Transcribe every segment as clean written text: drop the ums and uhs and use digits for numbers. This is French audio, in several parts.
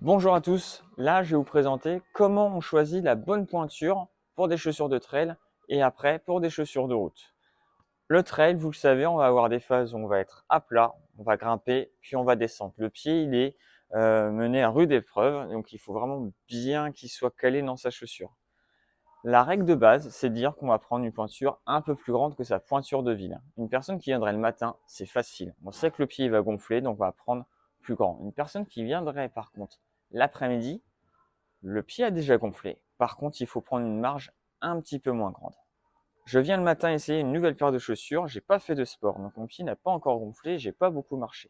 Bonjour à tous, là je vais vous présenter comment on choisit la bonne pointure pour des chaussures de trail et après pour des chaussures de route. Le trail, vous le savez, on va avoir des phases où on va être à plat, on va grimper, puis on va descendre. Le pied, il est mené à rude épreuve, donc il faut vraiment bien qu'il soit calé dans sa chaussure. La règle de base, c'est de dire qu'on va prendre une pointure un peu plus grande que sa pointure de ville. Une personne qui viendrait le matin, c'est facile. On sait que le pied va gonfler, donc on va prendre plus grand. Une personne qui viendrait par contre l'après-midi, le pied a déjà gonflé. Par contre, il faut prendre une marge un petit peu moins grande. Je viens le matin essayer une nouvelle paire de chaussures, j'ai pas fait de sport, donc mon pied n'a pas encore gonflé, j'ai pas beaucoup marché.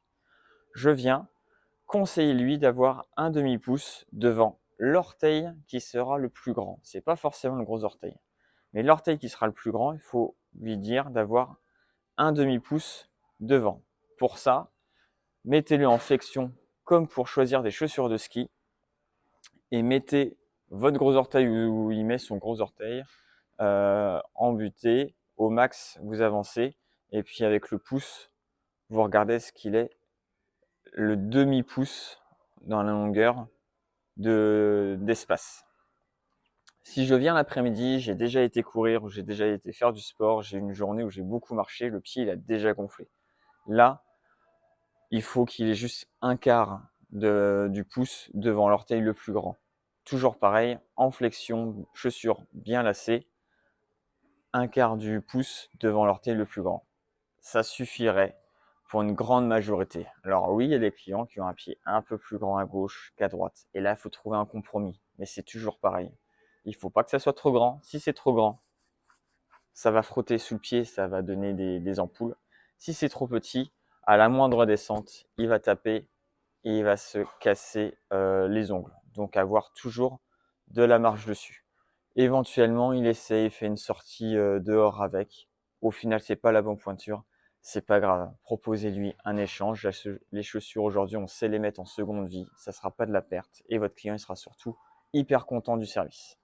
Je viens conseiller lui d'avoir un demi-pouce devant l'orteil qui sera le plus grand. C'est pas forcément le gros orteil, mais l'orteil qui sera le plus grand, il faut lui dire d'avoir un demi-pouce devant. Pour ça, mettez-le en flexion comme pour choisir des chaussures de ski et mettez votre gros orteil où il met son gros orteil en butée. Au max, vous avancez et puis avec le pouce, vous regardez ce qu'il est le demi-pouce dans la longueur d'espace. Si je viens l'après-midi, j'ai déjà été courir ou j'ai déjà été faire du sport, j'ai une journée où j'ai beaucoup marché, le pied il a déjà gonflé. Là, il faut qu'il ait juste un quart du pouce devant l'orteil le plus grand. Toujours pareil, en flexion, chaussure bien lacée, un quart du pouce devant l'orteil le plus grand. Ça suffirait pour une grande majorité. Alors oui, il y a des clients qui ont un pied un peu plus grand à gauche qu'à droite. Et là, il faut trouver un compromis. Mais c'est toujours pareil. Il ne faut pas que ça soit trop grand. Si c'est trop grand, ça va frotter sous le pied, ça va donner des ampoules. Si c'est trop petit, à la moindre descente, il va taper et il va se casser les ongles. Donc avoir toujours de la marge dessus. Éventuellement, il essaye, il fait une sortie dehors avec. Au final, c'est pas la bonne pointure. C'est pas grave. Proposez-lui un échange. Les chaussures aujourd'hui, on sait les mettre en seconde vie. Ça sera pas de la perte. Et votre client, il sera surtout hyper content du service.